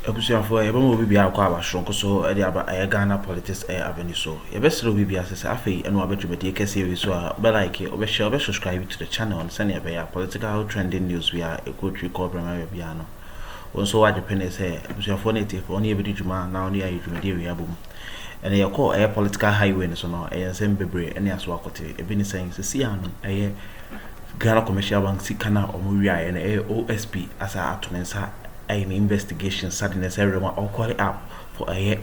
Akusiafo e bemo bi bia kwa abashonko so e dia Ghana politics avenue so e be sere bi bia sese afei eno abedwumede kese wi so a be like obe subscribe to the channel on send be ya political trending news we are a good record brema bia no wonso waje pene say akusiafo na tifo oni e bi djuma na oni ayi djumede wi abom ene ye call political highway so no e nsem bebre ene aso akote e bi ni saying sese anu Ghana commercial bank sikana omo wi aye na OSP asa atonensa an investigation sadness everyone all call it up for a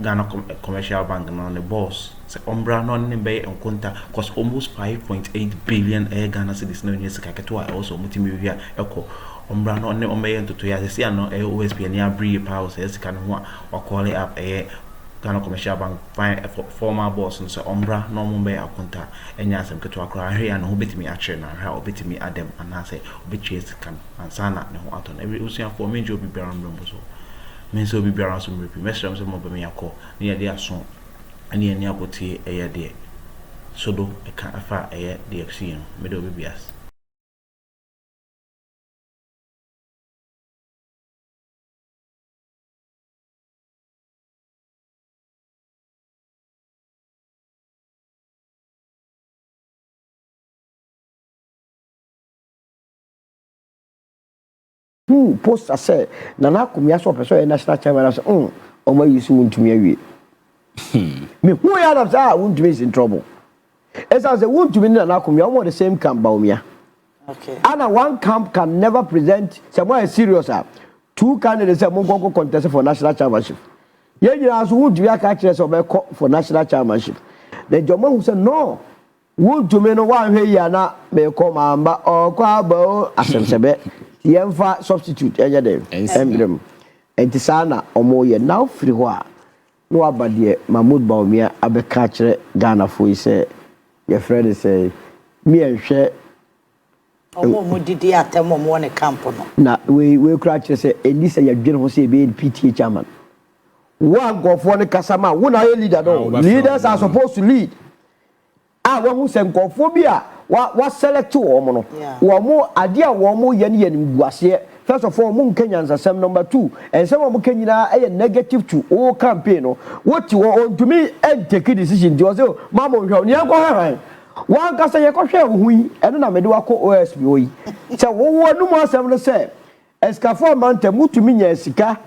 Ghana commercial bank on the boss. So Umbra non be on conta cost almost 5.8 billion Ghana cedis no news kaketwa also multimedia echo Umbra non on me to ya see no OSP near bree power says can or call it up a Ghana commercial bank former boss and so Umbra no be a conta and yasem ketwa cry here and who bit me actually na how bit me Adam and I say bitches can and sana no aton every usia for me job be around so me so be around some repeat mesram so mo be me akọ na ye dey aso ani ani akoti eye dey so do e kan afa eye dey action me do be bias post say Nana Akumia so person national chairman say omo yisu wontumi awie me who ya na say wontumi is in trouble as I say wontumi Nana Akumia omo the same camp Bawumia okay and one camp can never present someone is serious two candidates say monko contest for national chairmanship ye nyina so wontumi aka kire say obekọ for national chairmanship the jomo who say no wontumi no wan hwe ya na me ko mamba okwa ba asensebe yemfa substitute enye dem embrem entisana omoye now free ho a no abade Mahmoud Bawumia abeka kire Ghana fo ise ye friend say me enhwe omo didi atemo mo ne camp no na we kra kire say Elisa ya dwene ho say be PTA chairman one go for ne kasama wo na leader no leaders are supposed to lead wo hu se nkofo bi a wa select wo mo no wo mo ade a wo mo ye ne ye nguase first of all mo nkanya nsasem number 2 ensem mo kanyina e negative to o campaign no what you want to me and take decision do say mama hwe ni enko hwan wan ka say ye ko hwe hu yi eno na mede wako OSP oyi se wo no mo asem no say escafo manta mutumi nya sika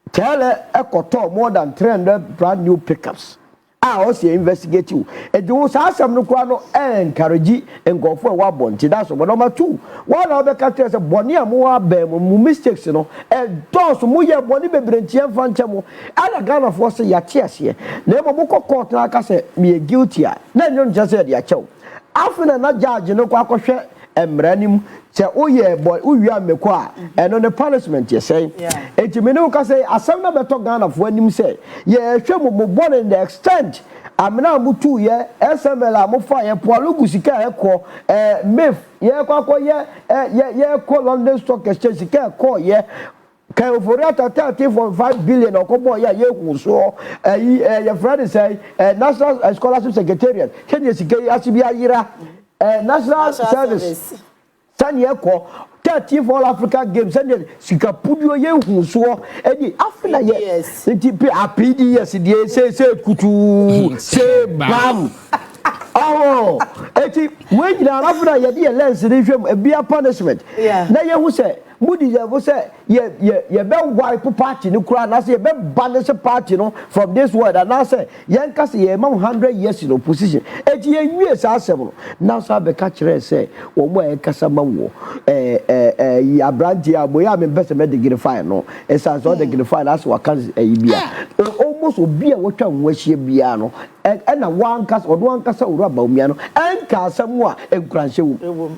tele ekoto more than 300 brand new pickups also investigative and do some no kwano encourage engofo e wa bonti that's number 2 one of the characters boni amu abem mu mistakes no e dos mu ye boni bebrentie mfa nchemo ala Ghana for say ya tiase na emo mo court na aka say me guilty a na nyo nje say de achew afina na judge no kwa akohwe emranim se oye boy uwia meko a eno ne punishment ye say ejime ne ka say asem na beto Ghana for anim say ye hwe mo born in the extent amna mutu ye SML amofa ye polugu sika ekọ mef ye kwakọ ye ko London Stock Exchange sika ekọ ye kan oforiata 30.5 billion okobo ya ye kunso ye friend say National Scholarship Secretariat kenye sika asibia yira National Service sani eko 30 for Africa Games sani sika pudio ye hunso edi afina ye ntipi apds die say kutu say bam oh eti we nyina afina ye die lens ni hwem ebia punishment na ye hu say mudi ye vo say ye be wipe party ni kura na say ye be banish party no from this world and now say ye nka say ye ma 100 years in opposition eti ye nwie sa asem no now say be ka kire say wo mo e kasa ma wo ya brandy aboya me best me dignify no esa so dignify as wa kan bia almost obi a wotwa nwahie bia no na wan kasa odo wan kasa uru Bawumia no enka asem a enkuranhye wo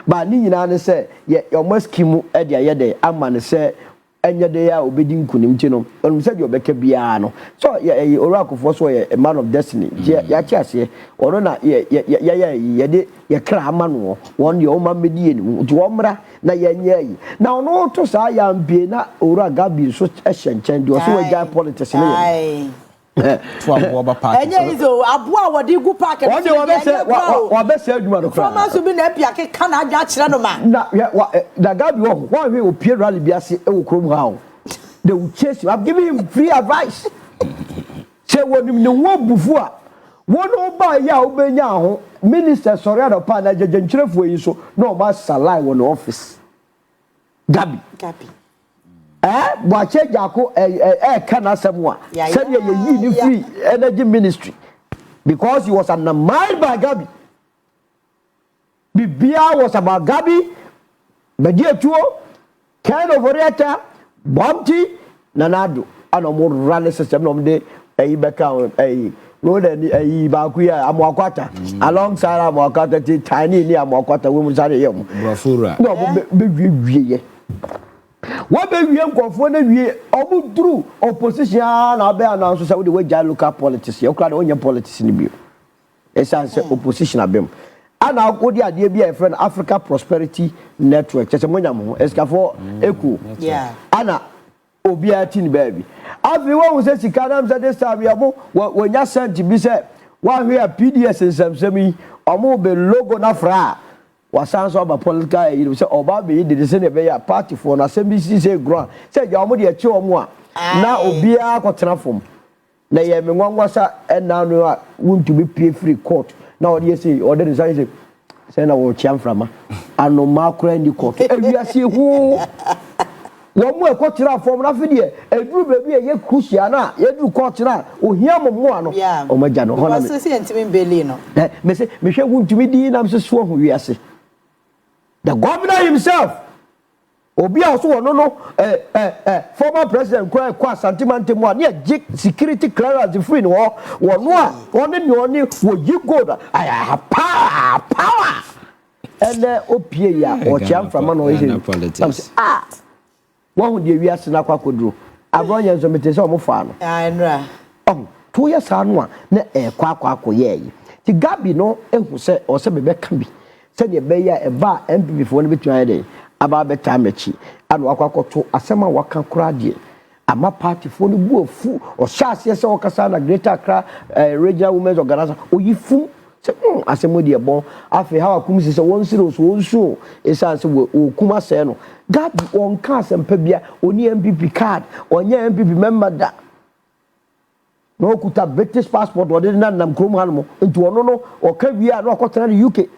ba ni nyina ne se ye omaskimu e de ayede ama ne se enye de ya obedi nkunim ti no onum se de obeka bia no so ye Akuffo so ye a man of destiny ya chi ase ono na ye de ye kra ama no won ye o ma medie ni ti wo mra na ye nya yi na ono to sa ya mbie na Gabi so ehyenchen de so we guy politics ne to aboba party enye izo aboa wodi gu park wa be se aduma no kra from us bi na pia ke kana aja kire no ma na Gabi wo hwe opie rally bi ase e wo krom ha o they will chase you. I've given him free advice. Say when you know before, one over ya obenya minister sorry at pan na jejenchire for you so no ma salai won office. Gabi. Boache jako kana semwa. Said ye free energy ministry because he was undermined by Gabi. Bibia was about Gabi, Badia Tuo, kind of Oriata, Bounty, Nanado, and a more rally system of the Beka, a road and a Bakuya, Amoquata, alongside Amoquata, tiny near Amoquata, women's area. Brafura. No, baby. What baby young confident we almost through opposition, I'll be announced the way I look at politics. You can't own your politics in the view. It's an opposition of them. And I'll go the idea be a friend Africa Prosperity Network. Just a money, Escafo, Eku. Yeah. Anna, Obia Tin baby. Everyone was saying, Canam said this time, when you sent to be said, one we have PDS and some semi, or more be logo na fra. Was sounds of a political, you say, Obabi did the same party for an assembly, say, Grand. Said, Yamudi a two or more. Now, Obia got transform. Now, you have one was and now you want to be pay free court. Now, you say, or the design say, I will champ from and no mark in the court. And we are see who one more court from Rafidia, a group baby, a Cruciana, you do court now, or hear one, yeah, or Majano. What's the same to me, Bellino? Michelle won't to be the I'm so sworn who we are say. The governor himself. Obi also no former president kwa santimante mo ne security clearance free no no one wo gi gold I have power and opie ya o cham from no is one dey wiase na kwakoduro abronya nso mete se o mo fa no nra to ya sa no na kwakwa ye yi ti Gabi no ehu se o se bebe ka bi se de be ya eba MPP fo no betua dey aba beta mechi anu akwakoto asema waka kura die ama party fo no bu ofu o shaase se okasa na Greater Accra Regional Women's Organization oyifu se asemo de bon afi ha wakum se won siro so wonsu esanse okuma se no Gabi on ka sempa bia oni MPP card onye MPP member da no kuta British passport o de nam krom hanmo nti ono no o ka wi a no akotana the UK.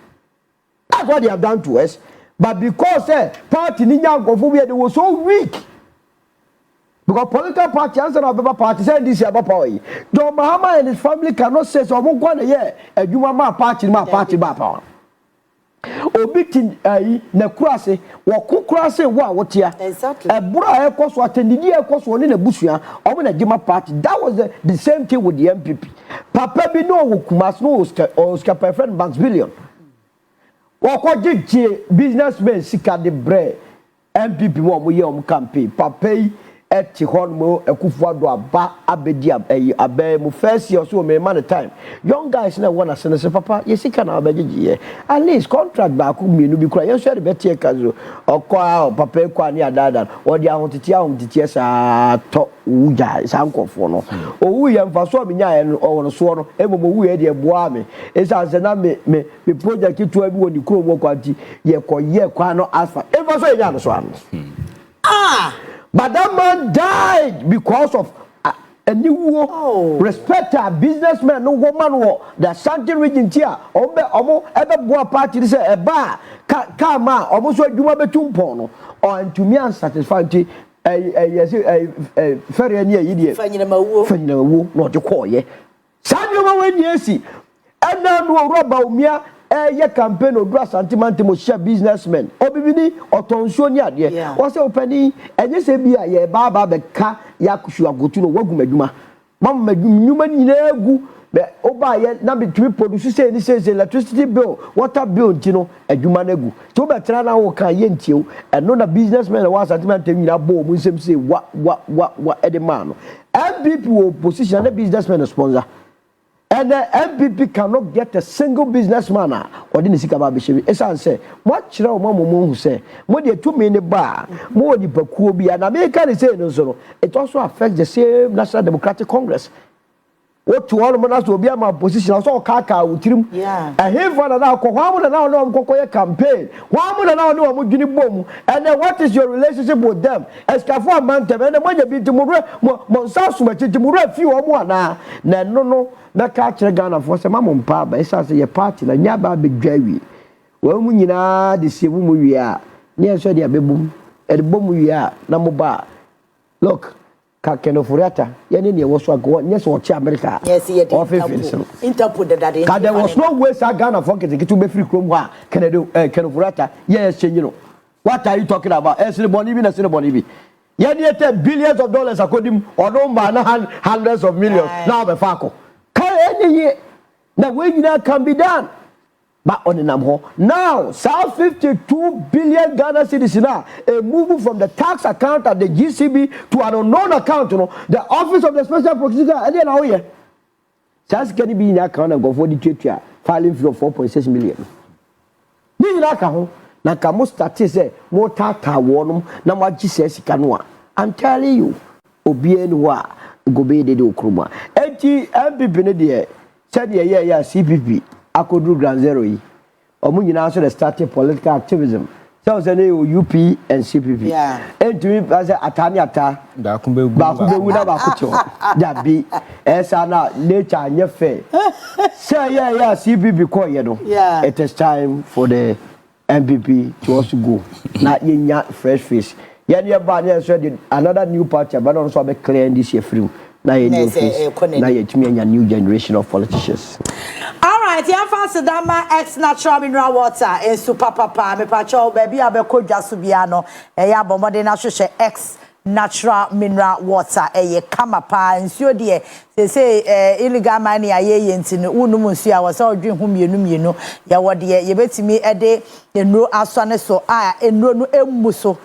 That's what they have done to us. But because party they were so weak. Because political party and some party said this about power. John Mahama and his family cannot say so. I'm going to hear a Juma party, my party, my power. Obitin na kurase wo kukurase wo awotia ebura ekos watendidi ekos woni na busua omo na gima party. That was the same thing with the MPP. Papa bi no wo kumas no Oscar friend banks billion. Wako jiji businessmen sika de bre MPP mo ye campaign papay eti honmo Akuffo Addo aba abedi abe mo first year so me man time young guys na wanna say papa ye sika na abegiji at least contract ba ku mienu bi kura ye so de betie kazo okwa papa kwa ni adada o de ahotiti sa to uja sa nkofo no owu ye mfa so me nya no o no so no ebomo wu ye de boa me esa se na me project to abi woni kuro mo kwanti ye kwa no alpha e so ye nya no so am but that man died because of a new respected businessman no woman the Santi region here omo ebe boa party say eba ka ma omo so adwuma betumpo no or to me unsatisfied ferry ani yidie fanyina mawo no de call ye sadwuma wani esi ena no Bawumia ye campaign odura santimante mo share businessmen obibini otonsuo ni ade wo se opani enye se bia ye baba be ka yakushu agotu no wagu madwuma mam madwuma nyina egu be oba ye na be three produce say ni say electricity bill water bill ntino adwuma na egu to be tra na wo kan ye ntio eno na businessmen wa santimante nyina bo mu nsem say wa edema no MPP wo position na businessmen sponsor. And the MPP cannot get a single businessman or didn't see about Bishop. As I say, what children who say, more than 2 million bar, more than Bakubi, and American is saying so. It also affects the same National Democratic Congress. what to all manas will be my position so kaka utrim and him for now no campaign one now no boom and then what is your relationship with them escafo amantem and when you be tomorrow south so much tomorrow few or na no na catch Ghana for some mumpa ba esa say your party na nya ba bedwawi wa mu nyina de se mu wi a ne so de abebum e de bom wi a na mo ba look Kakenofurata, Yanni was what go, yes, or America. Yes, Interpol that there was no way Ghana for getting to be free from what can I do? Kenofurata, yes, you know. What are you talking about? As the Bonibi, as the Bonibi. Yanni billions of dollars according or no man hundreds of millions. Now the Faco. Can any year? Now, when that can be done. But on the number now, South 52 billion Ghana cedis now, a move from the tax account at the GCB to an unknown account, you know, the office of the special prosecutor, and then here. Just can be in account and go for the Twitter, filing for 4.6 million. Na kamo start say more tata wonum na what Jesus kanwa. I'm telling you, Obienwa go be the Akroma. Enti MPP ne de said yeah CPP. Akodu Grand Zero yi. Omu nyina so the started political activism. So say UP and CPP. Yeah. And to me as atani ata. Ba kumbe wu na ba kucho. Da bi. Esa na nature nye fair. Say yeah CPP call you know. Yeah. It is time for the MPP to also go. Na yenya fresh face. Yenya ba na so another new party but also be clear this year free. Na new face. Na yetumi new generation of politicians. Alright, yeah, fast dama ex natural mineral water in super papa me pacho baby abeko jasubiano ya bomode na hwehwe ex natural mineral water ye kama pa nsuo de say illegal mining aye ntini unum nsuo a wasa odwen hu mienu ya wode ye betimi ede enuro asone so a enuro no emmu so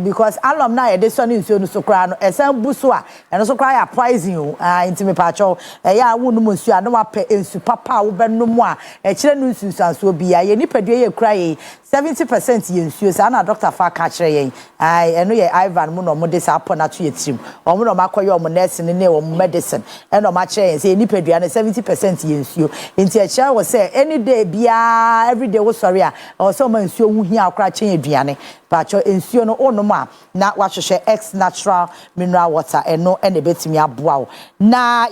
because alum na yede so nsuo no so kra no esen buso a eno so kra ya poison o intime pacho ya wonu mu nsuo a no wape ensu papa wo benum a kire no nsusanso bia ye nipadue ye kra ye 70% ye nsuo sa na doctor fa ka kire ye eno ye Ivan mu no mo de sa apona to ye trim omo no makoye omo nurse ne o medicine eno ma kire ye say nipadue na 70% ye nsuo nti a kire wo say any day bia every day wo sorry a o so ma nsuo hu hia akra chen aduane pacho nsuo no onoma na wahwehwe ex natural mineral water eno ene betimi aboa na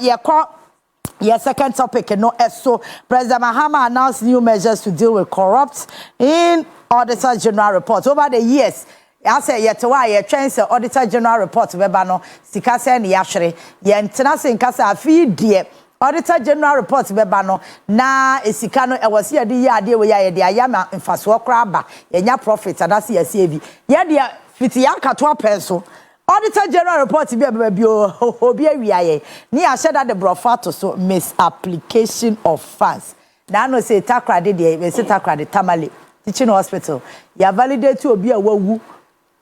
your second topic no so President Mahama announced new measures to deal with corrupt in Auditor General report over the years. I say yet why ye trains Auditor General report beba no sika se ne yahwere ye ntena se nkasa afi die Auditor General report beba no na esika no e wose ye de ye ade we ye de ayama mfaso kra ba ye nya profit adase ye save ye de fiti yanka to apenso Auditor General report bi bi obi awiaye ni ahye da de brofato so misapplication of funds na no say takrade de we say takrade tamale teaching hospital ya validate obi a wawu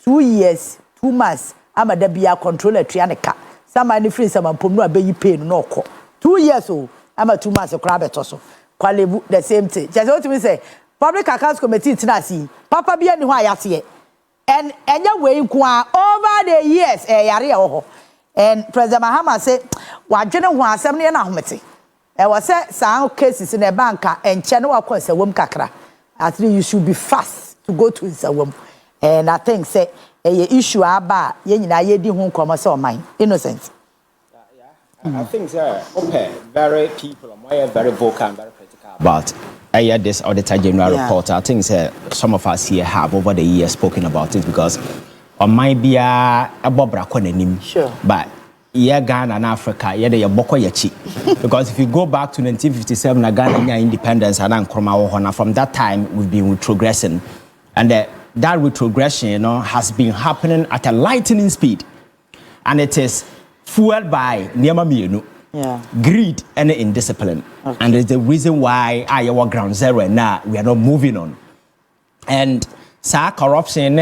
2 years 2 months amada bia controller tuaneka sama ni free sama pom no abeyi pay no okọ 2 years o ama 2 months kra beto so kwalebu the same thing just what me say public accounts committee tinasi papa bia ni ho ayase and enya we kwa over the years yare e wo and President Mahama say wadwene ho asem ne na ahomete e wo say san cases in the banka enche ne wakọ nsawom kakra at least you should be fast to go to nsawom and I think say a issue aba ye nyina ye di ho nkomo say o man innocent. I think okay very people are very vocal and very critical about this Auditor General report. I think some of us here have over the years spoken about it because on my be a bobra konenim. Sure. But Ghana and Africa, de boko yachi. Because if you go back to 1957, Ghana independence and Akroma, from that time we've been retrogressing, and that retrogression, has been happening at a lightning speed, and it is fueled by greed and indiscipline. Okay. And it's the reason why our ground zero and now we are not moving on. And corruption,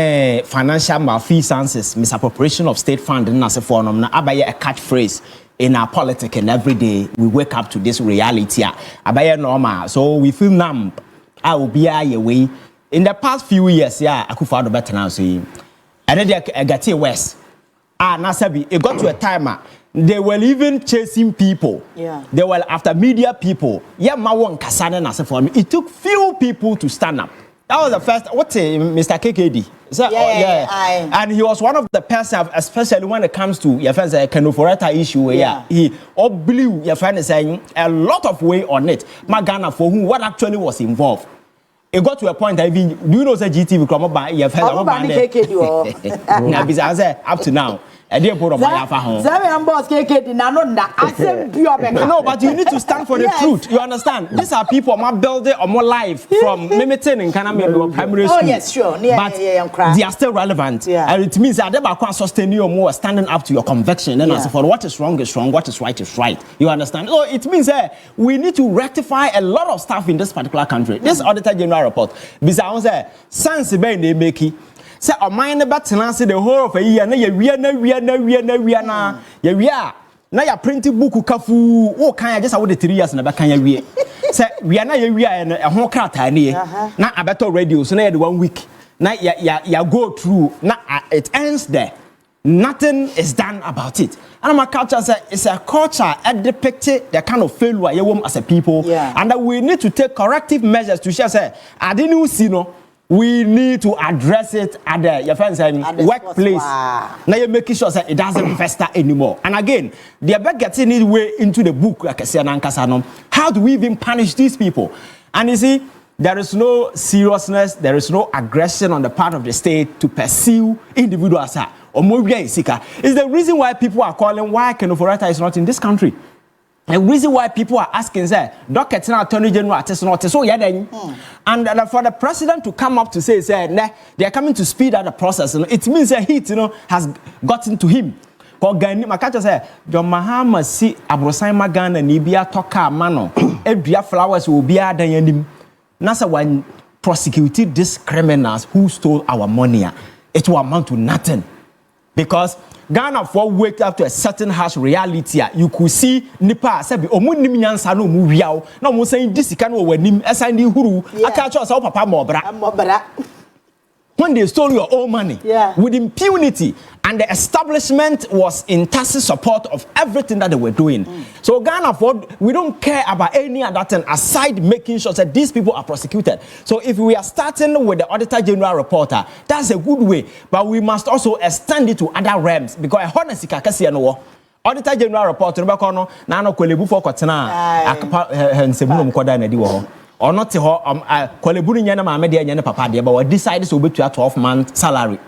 financial malfeasances, misappropriation of state funds, and as a form of a catchphrase in our politics, and every day we wake up to this reality. Normal. So we feel numb. I will be away. In the past few years, Akuffo better now saying, and then I got West. Nasabi, it got to a time They were even chasing people. Yeah. They were after media people. Yeah, Mawon Kasane Nase for me. It took few people to stand up. That was the first. What's Mr. KKD? So, and he was one of the persons, especially when it comes to your friends Kenoforeta issue. Yeah, he all blew your friend saying a lot of weight on it. Magana for whom what actually was involved. It got to a point that even do you know say GTV come up by your friend up to now. No, but you need to stand for the truth. You understand? These are people more building or more life from limiting in Canada primary school. Oh yes, sure. But they are still relevant. And it means that they are sustaining you more, standing up to your conviction. And as for what is wrong is wrong, what is right is right. You understand? So it means that we need to rectify a lot of stuff in this particular country. This Auditor General report, because sense they make it. Say a mind about tenancy the whole of a year, na ya printed book kafu o kan just about 3 years na ba kan ya wie say we na ya wie a ho krata ne na abeto radio so na the 1 week na ya go through na it ends there. Nothing is done about it. And my culture say it's a culture that depicts the kind of failure you as a people, and that we need to take corrective measures to share say I didn't see no. We need to address it at your friends workplace. Now you're making sure that it doesn't fester anymore. And again, they are getting it way into the book like I said. How do we even punish these people? And you see, there is no seriousness, there is no aggression on the part of the state to pursue individuals. It's the reason why people are calling why Kenoforeta is not in this country. The reason why people are asking, say, Dr. Attorney General, and for the president to come up to say, they are coming to speed up the process. It means a heat, has gotten to him. My catcher said, John Mahama see Abrosai Magan and Ibia Toka Mano, every flowers will be at the end. Nasa one prosecuted these criminals who stole our money. It will amount to nothing. Because Ghana for wake up to a certain harsh reality. You could see Nipa sabi omunim nyansa no mu wiaw na mo saying this can we nim assign huru attach us papa mobra. When they stole your own money with impunity, and the establishment was in tacit support of everything that they were doing. So Ghana for we don't care about any other thing aside making sure that these people are prosecuted. So if we are starting with the Auditor General reporter, that's a good way, but we must also extend it to other realms because honestly kakasi no Auditor General reporter no no na no kwelebu for kotena akapa nsebunu mkoda na di wo ho or not kwalebu nya na maame de nya na papa de but we decide so betua 12-month salary.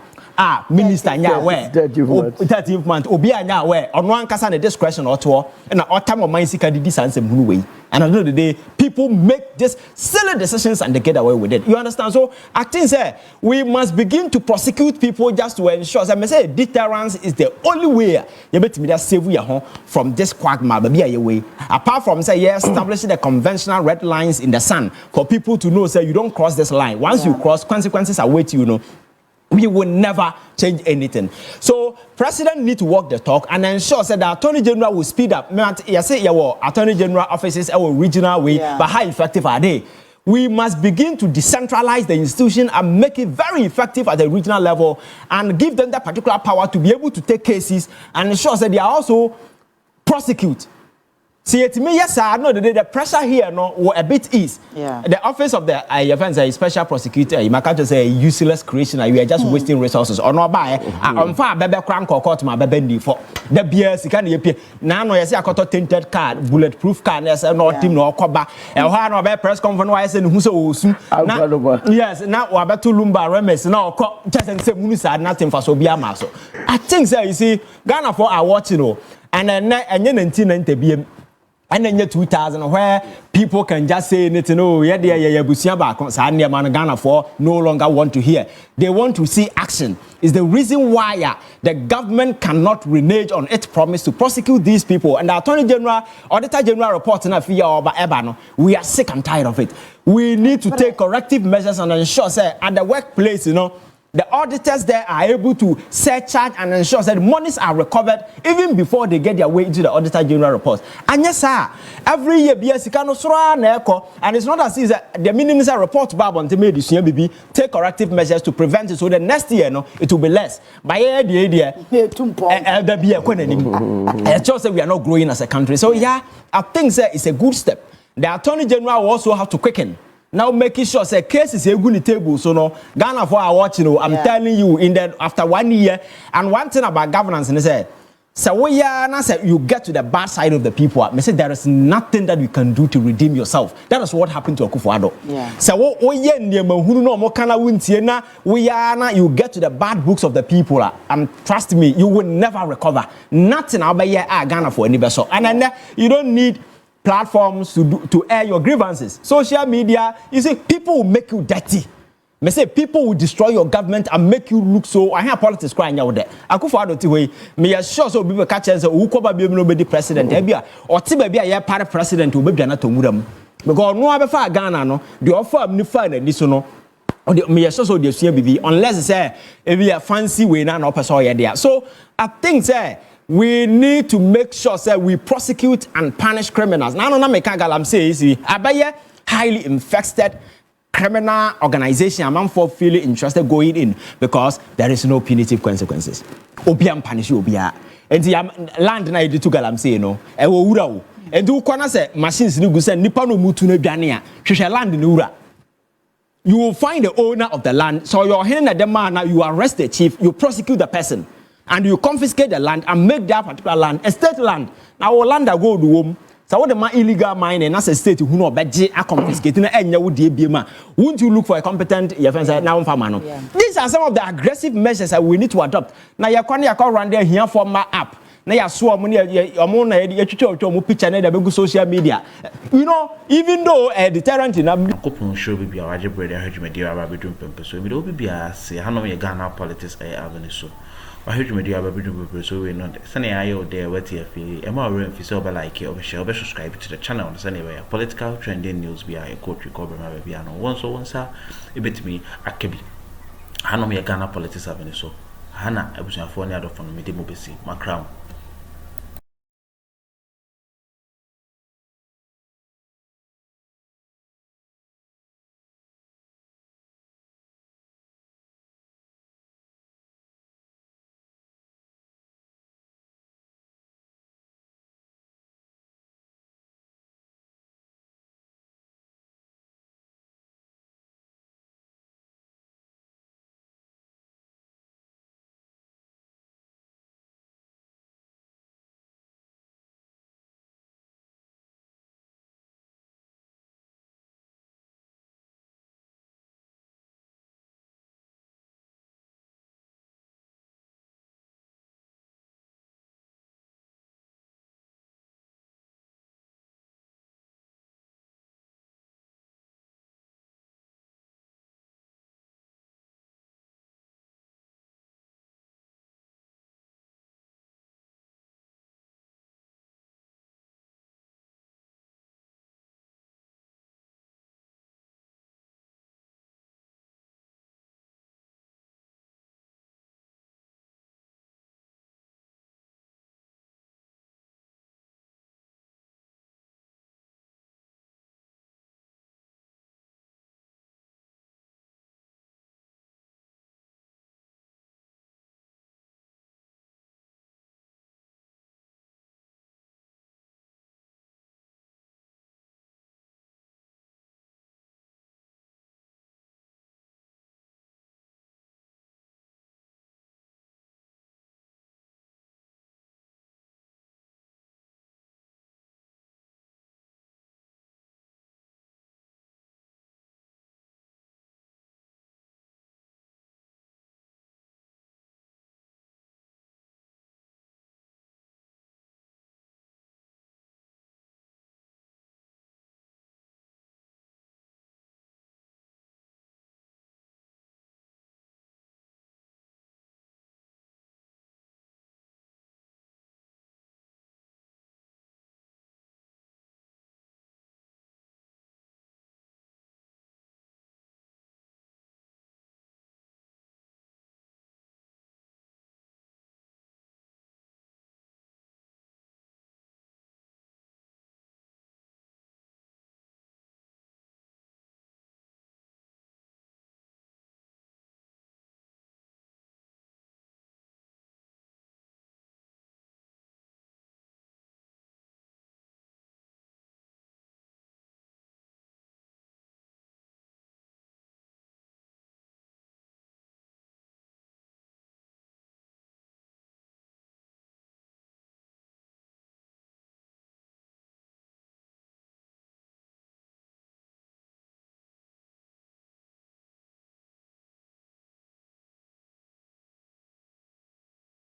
Minister nya where 30th month obi anya where ono ankasa na discretion oto na otam o man sika di sansem hunu we. And at the end of the day, people make these silly decisions and they get away with it. You understand? So I think we must begin to prosecute people just to ensure that I say deterrence is the only way you bet me that save you from this quagmire be a way. Apart from establishing the conventional red lines in the sand for people to know you don't cross this line. Once you cross, consequences await you. We will never change anything. So, President need to walk the talk and ensure that the Attorney General will speed up. You say your Attorney General offices our regional way, but how effective are they? We must begin to decentralize the institution and make it very effective at the regional level and give them that particular power to be able to take cases and ensure that they are also prosecute. See, it me yes, I know the pressure here no a bit is. The office of the a special prosecutor, you might just say useless creation. You are just wasting resources. Or no buy. I'm far baby crank or court my baby for the BS. Can you appear now? No, yes, I got a tinted card, bulletproof card. Yes, no team no coba. And how no be press conference and who so soon. Yes, now we about to lumba remes now. Just and say munisad nothing for so be a maso. I think so. You see, Ghana for our watching and then 1990 and then 2000 where people can just say anything Ghana for no longer want to hear. They want to see action. Is the reason why the government cannot renege on its promise to prosecute these people. And the Attorney General, Auditor General reporting we are sick and tired of it. We need to take corrective measures and ensure at the workplace, the auditors there are able to surcharge and ensure that monies are recovered even before they get their way into the Auditor General report. And yes, sir, every year, and it's not as if the minister report Bob on the take corrective measures to prevent it, so the next year it will be less. By the idea, it's just that we are not growing as a country. So yeah, I think that it's a good step. The Attorney General will also have to quicken. Now making sure say cases are good table, so no Ghana for our watching. I'm telling you, in that after 1 year, and one thing about governance, and they say, so you get to the bad side of the people. I say there is nothing that you can do to redeem yourself. That is what happened to Akuffo Addo. Yeah. So you get to the bad books of the people, and trust me, you will never recover. Nothing about Ghana for anybody. So and then you don't need platforms to air your grievances. Social media, you see, people will make you dirty. Me say people will destroy your government and make you look so. I hear politics crying out there. Akuffo Addo tiwe. Me sure so people catch us. Who cover be no be president? Ebia or ti be a party president who be na tomuram. Because no abe fa Ghana no. The offer ni fa na this no. Me sure so the same bibi unless say ebia fancy way na no person here there. So I think say we need to make sure say we prosecute and punish criminals. Now no make galam say see abaye highly infested criminal organization among for feeling interested going in because there is no punitive consequences. Obiam punish you obia. And the land na you to galam say no. E wo wura wo. And do kwana say machines ni gu say nipa no mutu na duane a hwehwe land ni wura. You will find the owner of the land. So you're hearing that the man, you arrest the chief, you prosecute the person, and you confiscate the land and make that particular land a state land. Now our land that go to home. So what the man illegal mining as a state who know budget are confiscating and you would won't you look for a competent now farmer? These are some of the aggressive measures that we need to adopt. Now you're going to run there here for my app. Now you saw money picture na social media. You know, even though a deterrent in a couple show be a large bread I heard you media about doing purpose. So we don't be a say how many Ghana politics avenue so. I heard you media about doing purpose so we know Sunday I there what you feel. Am I real if over like it or share subscribe to the channel anyway. Political trending news be a court recover my baby and once or once a bit me Akebi. How many Ghana politics avenue so. Hana, I was a phone out of me, Macrown.